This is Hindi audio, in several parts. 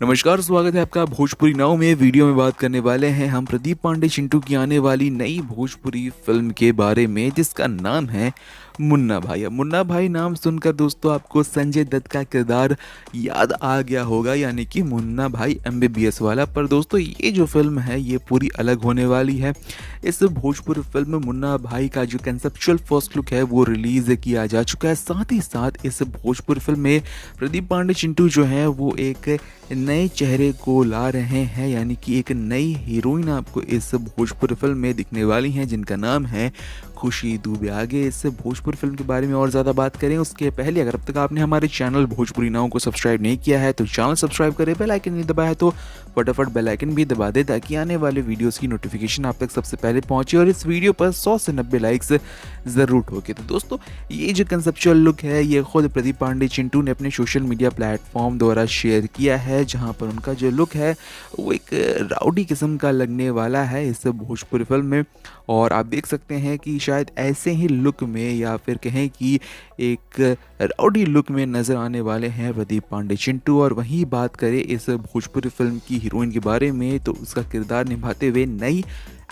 नमस्कार, स्वागत है आपका भोजपुरी नाव में। वीडियो में बात करने वाले हैं हम प्रदीप पांडे चिंटू की आने वाली नई भोजपुरी फिल्म के बारे में, जिसका नाम है मुन्ना भाई। अब मुन्ना भाई नाम सुनकर दोस्तों आपको संजय दत्त का किरदार याद आ गया होगा, यानी कि मुन्ना भाई एमबीबीएस वाला। पर दोस्तों ये जो फिल्म है ये पूरी अलग होने वाली है। इस भोजपुरी फिल्म में मुन्ना भाई का जो कंसेप्चुअल फर्स्ट लुक है वो रिलीज किया जा चुका है। साथ ही साथ इस भोजपुरी फिल्म में प्रदीप पांडे चिंटू जो है वो एक नए चेहरे को ला रहे हैं, यानी कि एक नई हीरोइन आपको इस भोजपुरी फिल्म में दिखने वाली हैं, जिनका नाम है खुशी दुबे। आगे इस भोजपुरी फिल्म के बारे में और ज़्यादा बात करें उसके पहले अगर अब तक आपने हमारे चैनल भोजपुरी नाव को सब्सक्राइब नहीं किया है तो चैनल सब्सक्राइब करें, बेल आइकन नहीं दबाया तो फटाफट बेल आइकन भी दबा दे ताकि आने वाले वीडियोस की नोटिफिकेशन आप तक सबसे पहले पहुंचे और इस वीडियो पर 100 से 90 लाइक्स ज़रूर ठोके। तो दोस्तों ये जो कंसेप्चुअल लुक है ये खुद प्रदीप पांडे चिंटू ने अपने सोशल मीडिया प्लेटफॉर्म द्वारा शेयर किया है, जहां पर उनका जो लुक है वो एक राउडी किस्म का लगने वाला है इस भोजपुरी फिल्म में। और आप देख सकते हैं कि शायद ऐसे ही लुक में या फिर कहें कि एक राउडी लुक में नज़र आने वाले हैं प्रदीप पांडे चिंटू। और वहीं बात करें इस भोजपुरी फिल्म की हीरोइन के बारे में तो उसका किरदार निभाते हुए नई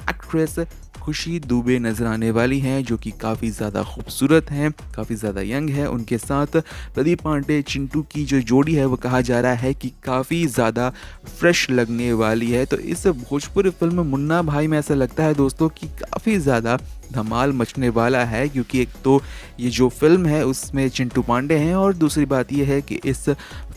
एक्ट्रेस खुशी दुबे नज़र आने वाली हैं, जो कि काफ़ी ज़्यादा खूबसूरत हैं, काफ़ी ज़्यादा यंग है। उनके साथ प्रदीप पांडे चिंटू की जो जोड़ी है वो कहा जा रहा है कि काफ़ी ज़्यादा फ्रेश लगने वाली है। तो इस भोजपुरी फिल्म मुन्ना भाई में ऐसा लगता है दोस्तों कि काफ़ी ज़्यादा धमाल मचने वाला है, क्योंकि एक तो ये जो फिल्म है उसमें चिंटू पांडे हैं और दूसरी बात ये है कि इस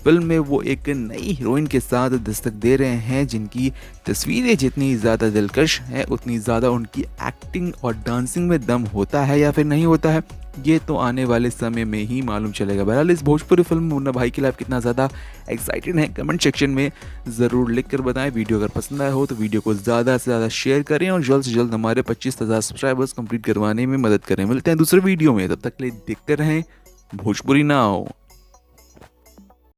फिल्म में वो एक नई हीरोइन के साथ दस्तक दे रहे हैं, जिनकी तस्वीरें जितनी ज़्यादा दिलकश हैं उतनी ज़्यादा उनकी एक्टिंग और डांसिंग में दम होता है या फिर नहीं होता है, ये तो आने वाले समय में ही मालूम चलेगा। बहरहाल इस भोजपुरी फिल्म मुन्ना भाई के लिए आप कितना ज़्यादा एक्साइटेड हैं कमेंट सेक्शन में ज़रूर लिख कर बताएं। वीडियो अगर पसंद आया हो तो वीडियो को ज़्यादा से ज़्यादा शेयर करें और जल्द से जल्द हमारे 25,000 सब्सक्राइबर्स कंप्लीट करवाने में मदद करें। मिलते हैं दूसरे वीडियो में, तब तक के लिए देखते रहें भोजपुरी नाव।